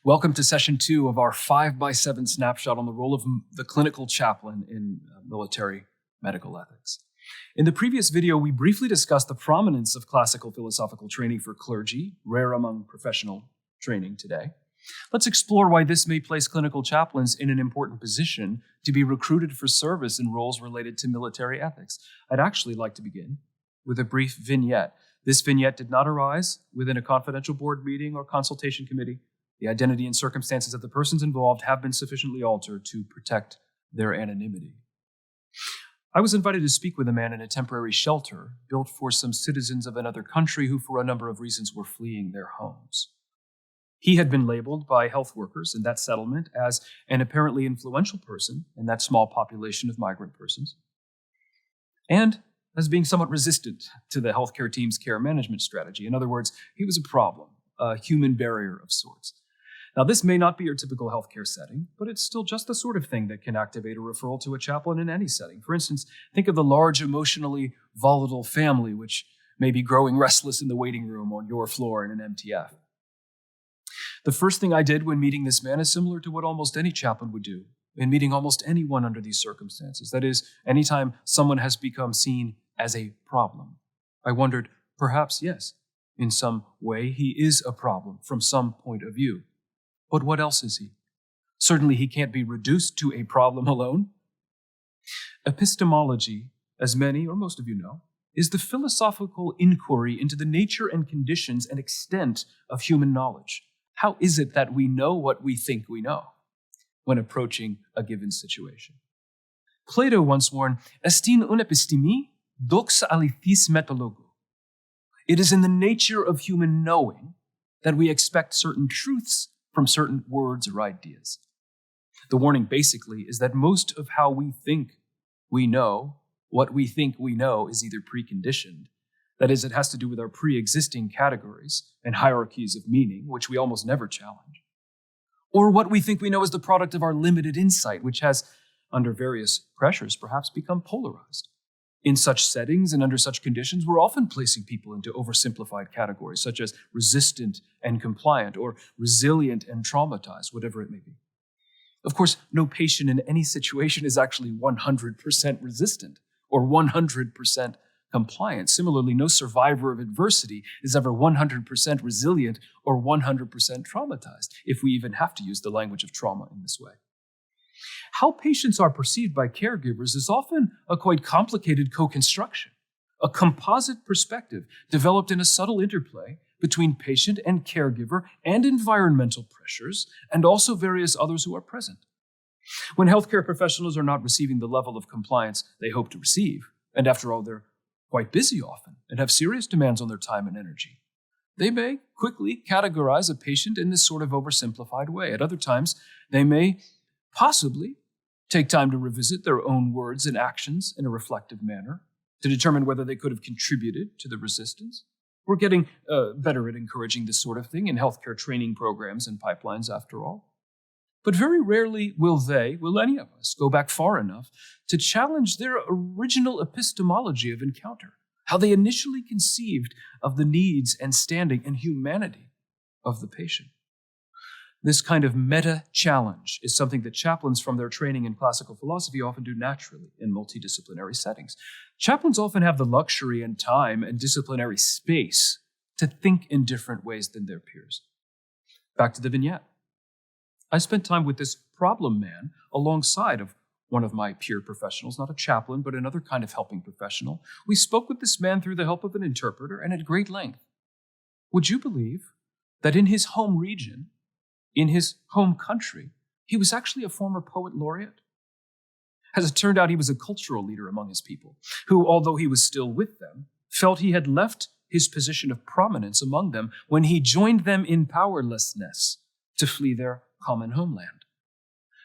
Welcome to session 2 of our 5x7 snapshot on the role of the clinical chaplain in military medical ethics. In the previous video, we briefly discussed the prominence of classical philosophical training for clergy, rare among professional training today. Let's explore why this may place clinical chaplains in an important position to be recruited for service in roles related to military ethics. I'd actually like to begin with a brief vignette. This vignette did not arise within a confidential board meeting or consultation committee. The identity and circumstances of the persons involved have been sufficiently altered to protect their anonymity. I was invited to speak with a man in a temporary shelter built for some citizens of another country who, for a number of reasons, were fleeing their homes. He had been labeled by health workers in that settlement as an apparently influential person in that small population of migrant persons, and as being somewhat resistant to the healthcare team's care management strategy. In other words, he was a problem, a human barrier of sorts. Now, this may not be your typical healthcare setting, but it's still just the sort of thing that can activate a referral to a chaplain in any setting. For instance, think of the large, emotionally volatile family which may be growing restless in the waiting room on your floor in an MTF. The first thing I did when meeting this man is similar to what almost any chaplain would do in meeting almost anyone under these circumstances. That is, anytime someone has become seen as a problem. I wondered, perhaps, yes, in some way he is a problem from some point of view. But what else is he? Certainly he can't be reduced to a problem alone. Epistemology, as many or most of you know, is the philosophical inquiry into the nature and conditions and extent of human knowledge. How is it that we know what we think we know when approaching a given situation? Plato once warned, "Estin un epistimi, dox alithis metalogo." It is in the nature of human knowing that we expect certain truths from certain words or ideas. The warning basically is that most of how we think we know what we think we know is either preconditioned. That is, it has to do with our pre-existing categories and hierarchies of meaning, which we almost never challenge. Or what we think we know is the product of our limited insight, which has, under various pressures, perhaps become polarized. In such settings and under such conditions, we're often placing people into oversimplified categories, such as resistant and compliant, or resilient and traumatized, whatever it may be. Of course, no patient in any situation is actually 100% resistant or 100% compliant. Similarly, no survivor of adversity is ever 100% resilient or 100% traumatized, if we even have to use the language of trauma in this way. How patients are perceived by caregivers is often a quite complicated co-construction, a composite perspective developed in a subtle interplay between patient and caregiver and environmental pressures, and also various others who are present. When healthcare professionals are not receiving the level of compliance they hope to receive, and after all, they're quite busy often and have serious demands on their time and energy, they may quickly categorize a patient in this sort of oversimplified way. At other times, they may possibly take time to revisit their own words and actions in a reflective manner to determine whether they could have contributed to the resistance. We're getting better at encouraging this sort of thing in healthcare training programs and pipelines, after all. But very rarely will any of us, go back far enough to challenge their original epistemology of encounter, how they initially conceived of the needs and standing and humanity of the patient. This kind of meta-challenge is something that chaplains from their training in classical philosophy often do naturally in multidisciplinary settings. Chaplains often have the luxury and time and disciplinary space to think in different ways than their peers. Back to the vignette. I spent time with this problem man alongside of one of my peer professionals, not a chaplain, but another kind of helping professional. We spoke with this man through the help of an interpreter and at great length. Would you believe that in his home region, in his home country, he was actually a former poet laureate? As it turned out, he was a cultural leader among his people, who, although he was still with them, felt he had left his position of prominence among them when he joined them in powerlessness to flee their common homeland.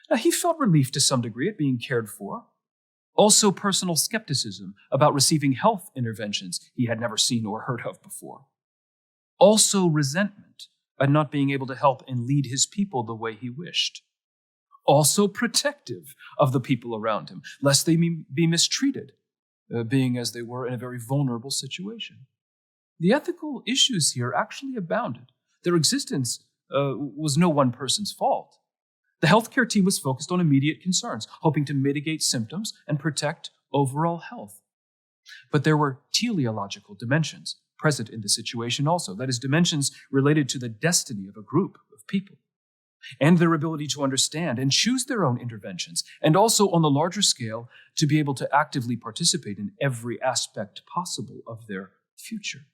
Now, he felt relief to some degree at being cared for, also personal skepticism about receiving health interventions he had never seen or heard of before, also resentment at not being able to help and lead his people the way he wished. Also protective of the people around him, lest they be mistreated, being as they were in a very vulnerable situation. The ethical issues here actually abounded. Their existence was no one person's fault. The healthcare team was focused on immediate concerns, hoping to mitigate symptoms and protect overall health. But there were teleological dimensions present in the situation also, that is, dimensions related to the destiny of a group of people, and their ability to understand and choose their own interventions, and also on the larger scale, to be able to actively participate in every aspect possible of their future.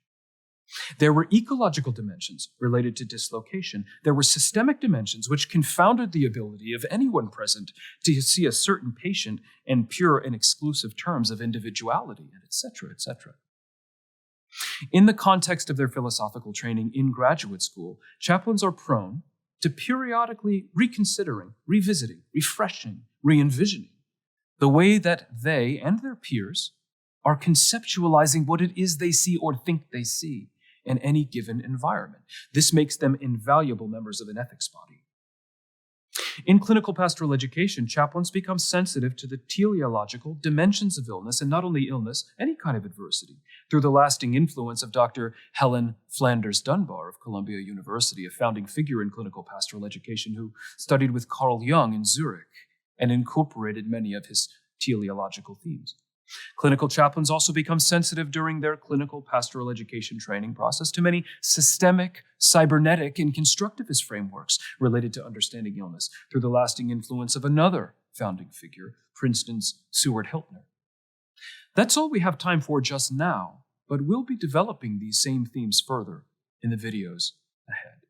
There were ecological dimensions related to dislocation. There were systemic dimensions which confounded the ability of anyone present to see a certain patient in pure and exclusive terms of individuality, and etc., etc. In the context of their philosophical training in graduate school, chaplains are prone to periodically reconsidering, revisiting, refreshing, re-envisioning the way that they and their peers are conceptualizing what it is they see or think they see in any given environment. This makes them invaluable members of an ethics body. In clinical pastoral education, chaplains become sensitive to the teleological dimensions of illness, and not only illness, any kind of adversity, through the lasting influence of Dr. Helen Flanders Dunbar of Columbia University, a founding figure in clinical pastoral education who studied with Carl Jung in Zurich and incorporated many of his teleological themes. Clinical chaplains also become sensitive during their clinical pastoral education training process to many systemic, cybernetic, and constructivist frameworks related to understanding illness through the lasting influence of another founding figure, Princeton's Seward Hiltner. That's all we have time for just now, but we'll be developing these same themes further in the videos ahead.